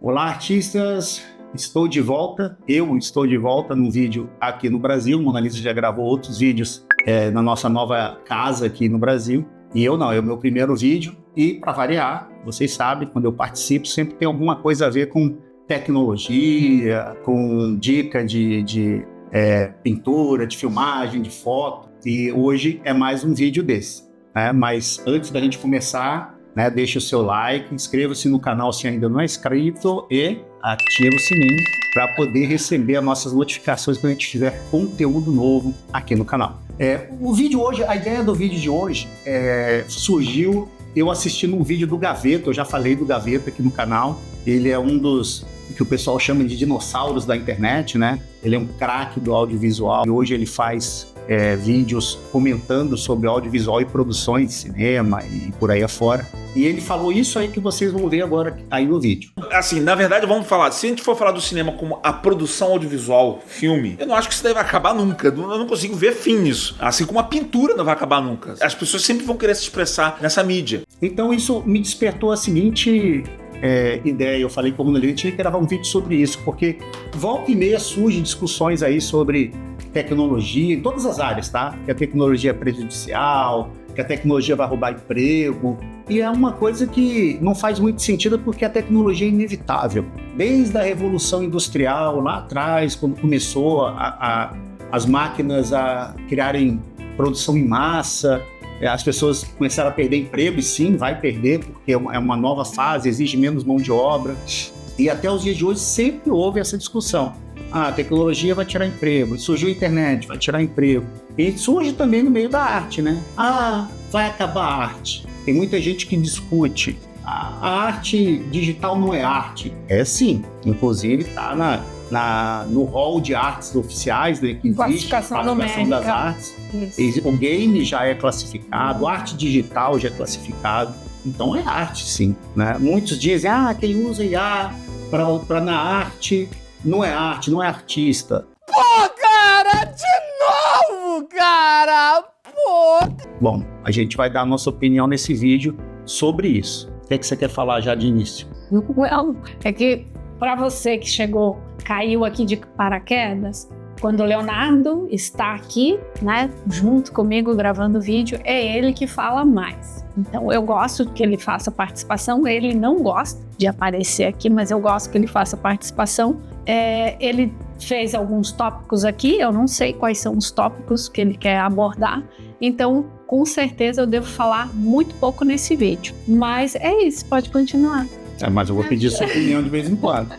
Olá, artistas! Estou de volta. Eu estou de volta num vídeo aqui no Brasil. O Mona Lisa já gravou outros vídeos na nossa nova casa aqui no Brasil. E eu não, é o meu primeiro vídeo. E para variar, vocês sabem, quando eu participo, sempre tem alguma coisa a ver com tecnologia, com dica de pintura, de filmagem, de foto. E hoje é mais um vídeo desse. Mas antes da gente começar, deixa o seu like, inscreva-se no canal se ainda não é inscrito e ativa o sininho para poder receber as nossas notificações quando a gente fizer conteúdo novo aqui no canal. O vídeo hoje, a ideia do vídeo de hoje surgiu eu assistindo um vídeo do Gaveta. Eu já falei do Gaveta aqui no canal. Ele é um dos que o pessoal chama de dinossauros da internet, né? Ele é um craque do audiovisual e hoje ele faz vídeos comentando sobre audiovisual e produções de cinema e por aí afora. E ele falou isso aí que vocês vão ver agora aí no vídeo. Assim, na verdade, vamos falar, se a gente for falar do cinema como a produção audiovisual, filme, eu não acho que isso daí vai acabar nunca. Eu não consigo ver fim nisso. Assim como a pintura não vai acabar nunca. As pessoas sempre vão querer se expressar nessa mídia. Então isso me despertou a seguinte ideia. Eu falei com o Mona Lisa, tinha que gravar um vídeo sobre isso, porque volta e meia surgem discussões aí sobre tecnologia em todas as áreas, tá? Que a tecnologia é prejudicial, que a tecnologia vai roubar emprego. E é uma coisa que não faz muito sentido porque a tecnologia é inevitável. Desde a Revolução Industrial, lá atrás, quando começou as máquinas a criarem produção em massa, as pessoas começaram a perder emprego, e sim, vai perder, porque é uma nova fase, exige menos mão de obra. E até os dias de hoje sempre houve essa discussão. A tecnologia vai tirar emprego, surgiu a internet, vai tirar emprego. E surge também no meio da arte, né? Vai acabar a arte. Tem muita gente que discute. A arte digital não é arte. É sim, inclusive está no hall de artes oficiais, né, que existe, classificação das artes. Isso. O game já é classificado, a arte digital já é classificado. Então é arte, sim. Né? Muitos dizem, quem usa IA para na arte não é arte, não é artista. Pô, cara, de novo, cara! Pô! Bom, a gente vai dar a nossa opinião nesse vídeo sobre isso. O que você quer falar já de início? Well, é que para você que caiu aqui de paraquedas, quando o Leonardo está aqui, né, junto comigo gravando o vídeo, é ele que fala mais. Então eu gosto que ele faça participação, ele não gosta de aparecer aqui, mas eu gosto que ele faça participação. Ele fez alguns tópicos aqui, eu não sei quais são os tópicos que ele quer abordar, então com certeza eu devo falar muito pouco nesse vídeo. Mas é isso, pode continuar. Mas eu vou pedir sua opinião de vez em quando.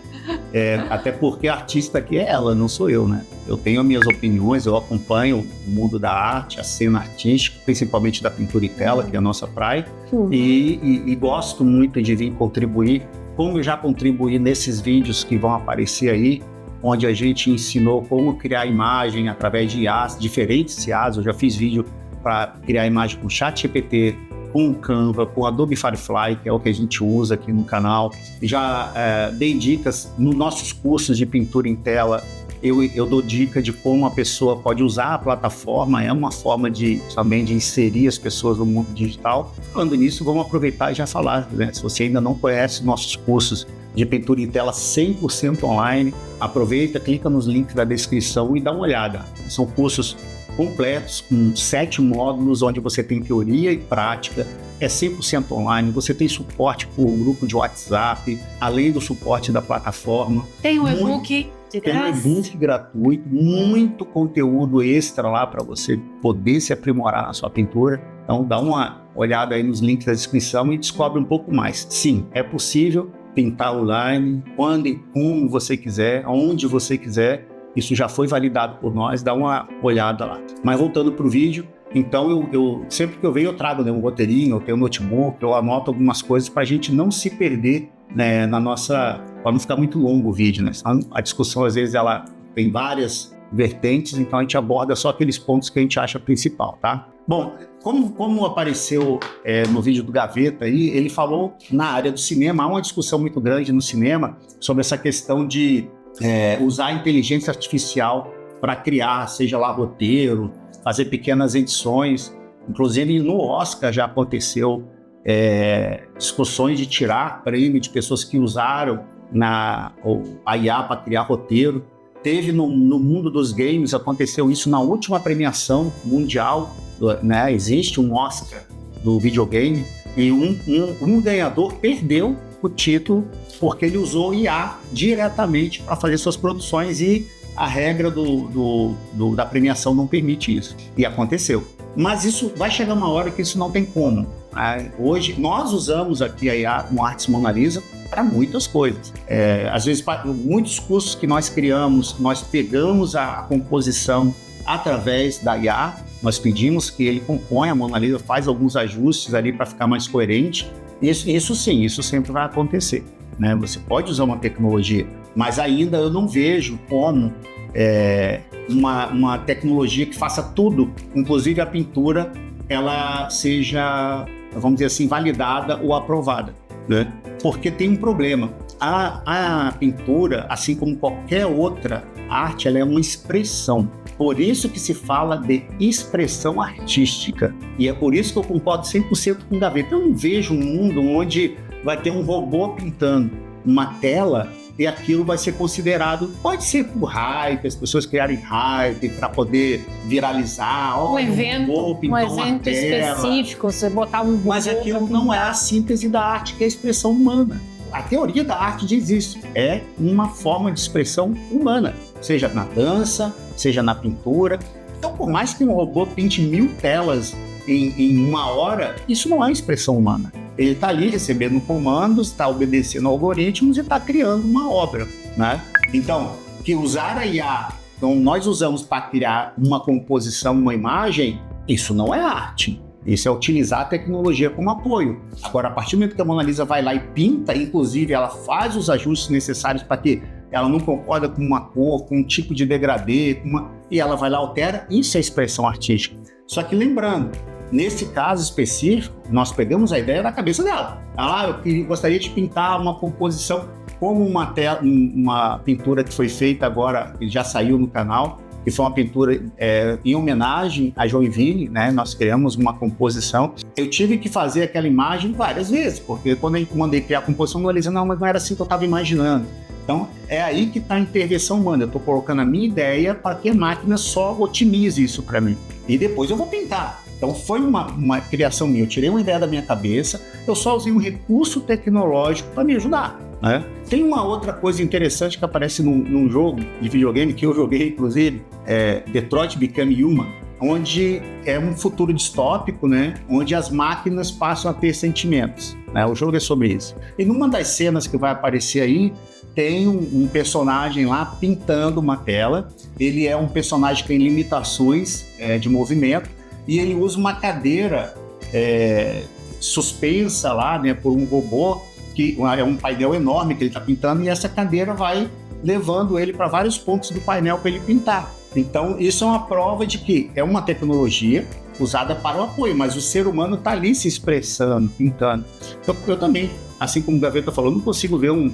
Até porque a artista aqui é ela, não sou eu, né? Eu tenho as minhas opiniões, eu acompanho o mundo da arte, a cena artística, principalmente da pintura e tela, que é a nossa praia, e gosto muito de vir contribuir, como eu já contribuí nesses vídeos que vão aparecer aí, onde a gente ensinou como criar imagem através de IAs, diferentes IAs. Eu já fiz vídeo para criar imagem com ChatGPT, com o Canva, com o Adobe Firefly, que é o que a gente usa aqui no canal. Já dei dicas nos nossos cursos de pintura em tela. Eu dou dica de como a pessoa pode usar a plataforma, é uma forma também de inserir as pessoas no mundo digital. Falando nisso, vamos aproveitar e já falar, né? Se você ainda não conhece nossos cursos de pintura em tela 100% online, aproveita, clica nos links da descrição e dá uma olhada. São cursos completos, com 7 módulos, onde você tem teoria e prática, é 100% online, você tem suporte por grupo de WhatsApp, além do suporte da plataforma. Tem um e-book de graça. Tem um e-book gratuito, muito conteúdo extra lá para você poder se aprimorar na sua pintura. Então dá uma olhada aí nos links da descrição e descobre um pouco mais. Sim, é possível pintar online, quando e como você quiser, onde você quiser. Isso já foi validado por nós, dá uma olhada lá. Mas voltando para o vídeo, então eu sempre que eu venho eu trago um roteirinho, eu tenho um notebook, eu anoto algumas coisas para a gente não se perder, né, para não ficar muito longo o vídeo, né? A discussão às vezes ela tem várias vertentes, então a gente aborda só aqueles pontos que a gente acha principal, tá? Bom, como apareceu no vídeo do Gaveta aí, ele falou na área do cinema, há uma discussão muito grande no cinema sobre essa questão de usar a inteligência artificial para criar, seja lá roteiro, fazer pequenas edições. Inclusive no Oscar já aconteceu discussões de tirar prêmio de pessoas que usaram a IA para criar roteiro. Teve no mundo dos games, aconteceu isso na última premiação mundial, né? Existe um Oscar do videogame e um ganhador perdeu o título porque ele usou IA diretamente para fazer suas produções e a regra da premiação não permite isso. E aconteceu. Mas isso vai chegar uma hora que isso não tem como. Hoje, nós usamos aqui a IA no Artes Mona Lisa para muitas coisas. Às vezes, muitos cursos que nós criamos, nós pegamos a composição através da IA, nós pedimos que ele componha a Mona Lisa, faz alguns ajustes ali para ficar mais coerente. Isso sim, isso sempre vai acontecer, né? Você pode usar uma tecnologia, mas ainda eu não vejo como uma tecnologia que faça tudo, inclusive a pintura, ela seja, vamos dizer assim, validada ou aprovada, né? Porque tem um problema. A pintura, assim como qualquer outra arte, ela é uma expressão. Por isso que se fala de expressão artística. E é por isso que eu concordo 100% com o Gaveta. Eu não vejo um mundo onde vai ter um robô pintando uma tela e aquilo vai ser considerado, pode ser por hype, as pessoas criarem hype para poder viralizar. Um evento específico, você botar um robô. Mas aquilo não é a síntese da arte, que é a expressão humana. A teoria da arte diz isso. É uma forma de expressão humana, seja na dança, seja na pintura. Então, por mais que um robô pinte 1000 telas em uma hora, isso não é expressão humana. Ele está ali recebendo comandos, está obedecendo algoritmos e está criando uma obra, né? Então, que usar a IA, então nós usamos para criar uma composição, uma imagem, isso não é arte. Isso é utilizar a tecnologia como apoio. Agora, a partir do momento que a Mona Lisa vai lá e pinta, inclusive ela faz os ajustes necessários para que ela não concorda com uma cor, com um tipo de degradê, e ela vai lá e altera, isso é expressão artística. Só que lembrando, nesse caso específico, nós pegamos a ideia da cabeça dela. Eu gostaria de pintar uma composição como uma pintura que foi feita agora, que já saiu no canal, que foi uma pintura em homenagem a Joinville, né? Nós criamos uma composição. Eu tive que fazer aquela imagem várias vezes, porque quando eu mandei criar a composição, eu disse, não, mas não era assim que eu estava imaginando. Então, é aí que está a intervenção humana. Eu estou colocando a minha ideia para que a máquina só otimize isso para mim. E depois eu vou pintar. Então, foi uma criação minha. Eu tirei uma ideia da minha cabeça, eu só usei um recurso tecnológico para me ajudar, né? Tem uma outra coisa interessante que aparece num jogo de videogame que eu joguei, inclusive, Detroit Become Human, onde é um futuro distópico, né? Onde as máquinas passam a ter sentimentos, né? O jogo é sobre isso. E numa das cenas que vai aparecer aí, tem um personagem lá pintando uma tela. Ele é um personagem que tem limitações de movimento e ele usa uma cadeira suspensa lá, né, por um robô, que é um painel enorme que ele está pintando, e essa cadeira vai levando ele para vários pontos do painel para ele pintar. Então, isso é uma prova de que é uma tecnologia usada para o apoio, mas o ser humano está ali se expressando, pintando. Então, eu também, assim como o Gaveta falou, não consigo ver um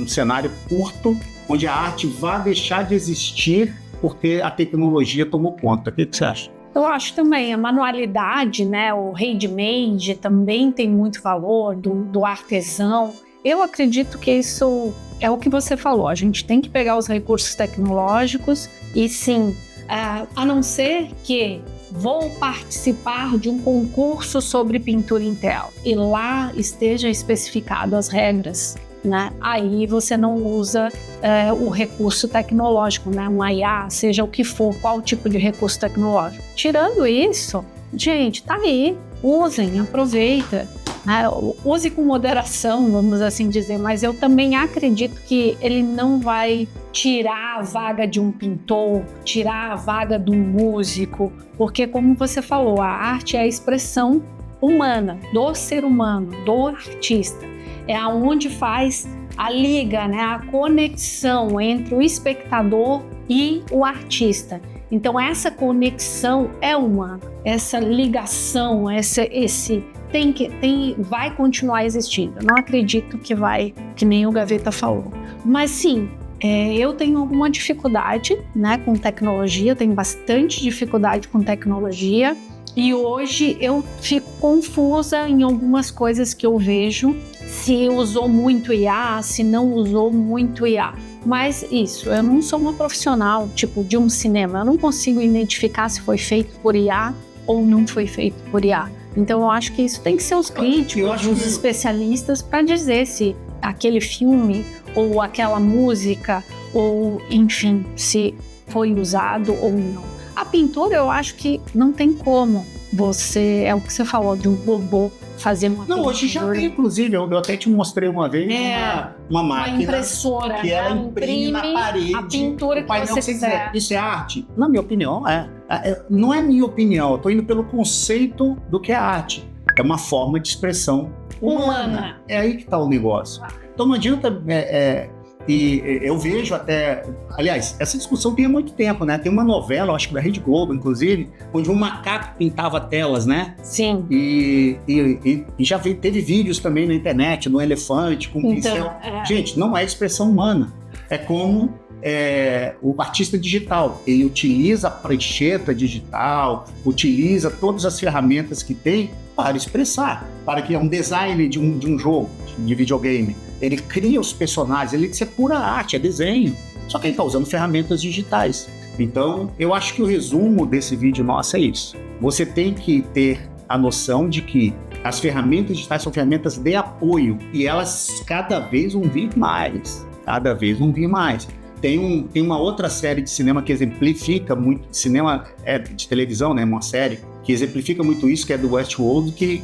cenário curto onde a arte vai deixar de existir porque a tecnologia tomou conta. O que você acha? Eu acho também, a manualidade, né, o handmade também tem muito valor, do artesão. Eu acredito que isso é o que você falou, a gente tem que pegar os recursos tecnológicos e sim, a não ser que vou participar de um concurso sobre pintura em tela e lá esteja especificado as regras, né? Aí você não usa o recurso tecnológico, né? Uma IA, seja o que for, qual tipo de recurso tecnológico. Tirando isso, gente, tá aí, usem, aproveita, né? Use com moderação, vamos assim dizer, mas eu também acredito que ele não vai tirar a vaga de um pintor, tirar a vaga de um músico, porque como você falou, a arte é a expressão humana, do ser humano, do artista. É aonde faz a liga, né, a conexão entre o espectador e o artista. Então essa conexão é humana, essa ligação, vai continuar existindo. Eu não acredito que nem o Gaveta falou. Mas sim, eu tenho alguma dificuldade, né, com tecnologia, tenho bastante dificuldade com tecnologia. E hoje eu fico confusa em algumas coisas que eu vejo, se usou muito IA, se não usou muito IA. Mas isso, eu não sou uma profissional, tipo, de um cinema. Eu não consigo identificar se foi feito por IA ou não foi feito por IA. Então eu acho que isso tem que ser os críticos, os especialistas, para dizer se aquele filme ou aquela música, ou enfim, se foi usado ou não. A pintura eu acho que não tem como você, é o que você falou, de um robô fazer uma pintura. Não, hoje já tem, inclusive, eu até te mostrei uma vez uma máquina, uma impressora, que ela imprime na parede a pintura que você quiser. Isso é arte? Na minha opinião, não é minha opinião, eu tô indo pelo conceito do que é arte. É uma forma de expressão humana. É aí que tá o negócio. Então não adianta... E eu vejo até... Aliás, essa discussão tem há muito tempo, né? Tem uma novela, acho que da Rede Globo, inclusive, onde um macaco pintava telas, né? Sim. E já teve vídeos também na internet, no elefante, com pincel. Gente, não é expressão humana. É como o artista digital. Ele utiliza a prancheta digital, utiliza todas as ferramentas que tem para expressar, para que é um design de um jogo, de videogame. Ele cria os personagens, isso é pura arte, é desenho. Só que ele está usando ferramentas digitais. Então, eu acho que o resumo desse vídeo nosso é isso. Você tem que ter a noção de que as ferramentas digitais são ferramentas de apoio e elas cada vez vão vir mais. Cada vez vão vir mais. Tem uma outra série de cinema que exemplifica muito, cinema de televisão, né, uma série, que exemplifica muito isso, que é do Westworld, que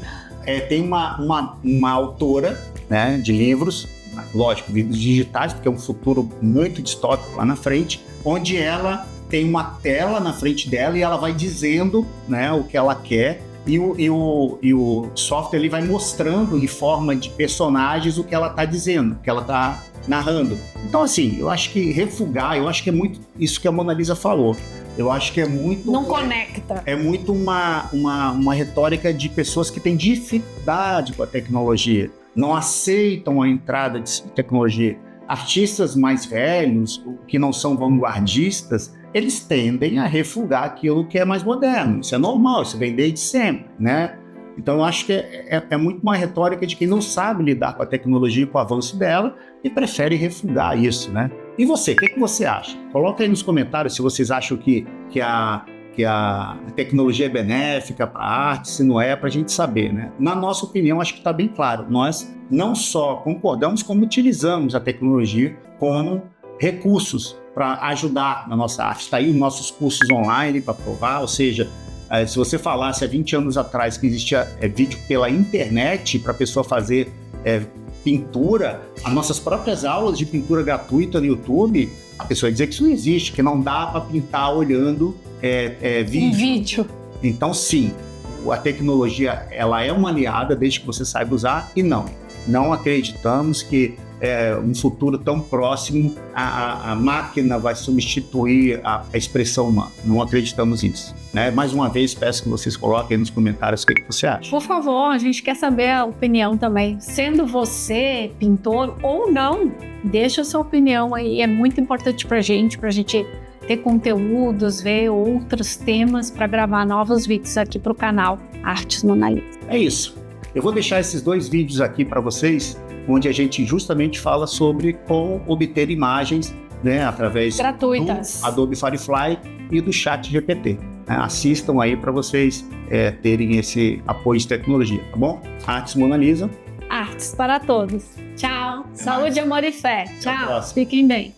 tem uma autora, né, de livros, lógico, livros digitais, porque é um futuro muito distópico lá na frente, onde ela tem uma tela na frente dela e ela vai dizendo, né, o que ela quer, e o software ele vai mostrando em forma de personagens o que ela está dizendo, o que ela está narrando. Então, assim, eu acho que refugar, eu acho que é muito isso que a Mona Lisa falou. Eu acho que é muito... Não conecta. É muito uma retórica de pessoas que têm dificuldade com a tecnologia, não aceitam a entrada de tecnologia. Artistas mais velhos, que não são vanguardistas, eles tendem a refugar aquilo que é mais moderno. Isso é normal, isso vem desde sempre, né? Então, eu acho que é muito uma retórica de quem não sabe lidar com a tecnologia e com o avanço dela e prefere refugar isso, né? E você, o que você acha? Coloca aí nos comentários se vocês acham que a tecnologia é benéfica para a arte, se não é, para a gente saber, né? Na nossa opinião, acho que está bem claro. Nós não só concordamos, como utilizamos a tecnologia como recursos para ajudar na nossa arte. Está aí os nossos cursos online para provar, ou seja, se você falasse há 20 anos atrás que existia vídeo pela internet para a pessoa fazer pintura, as nossas próprias aulas de pintura gratuita no YouTube, a pessoa ia dizer que isso não existe, que não dá para pintar olhando vídeo. Então, sim, a tecnologia ela é uma aliada desde que você saiba usar e não acreditamos que um futuro tão próximo a máquina vai substituir a expressão humana. Não acreditamos nisso, né? Mais uma vez, peço que vocês coloquem aí nos comentários o que você acha. Por favor, a gente quer saber a opinião também. Sendo você pintor ou não, deixa a sua opinião aí. É muito importante pra gente ter conteúdos, ver outros temas para gravar novos vídeos aqui pro canal Artes Mona Lisa. É isso. Eu vou deixar esses 2 vídeos aqui para vocês, onde a gente justamente fala sobre como obter imagens, né, através gratuitas do Adobe Firefly e do ChatGPT. Né? Assistam aí para vocês terem esse apoio de tecnologia, tá bom? Artes Mona Lisa. Artes para todos. Tchau. Saúde, amor e fé. Tchau. Até a próxima. Fiquem bem.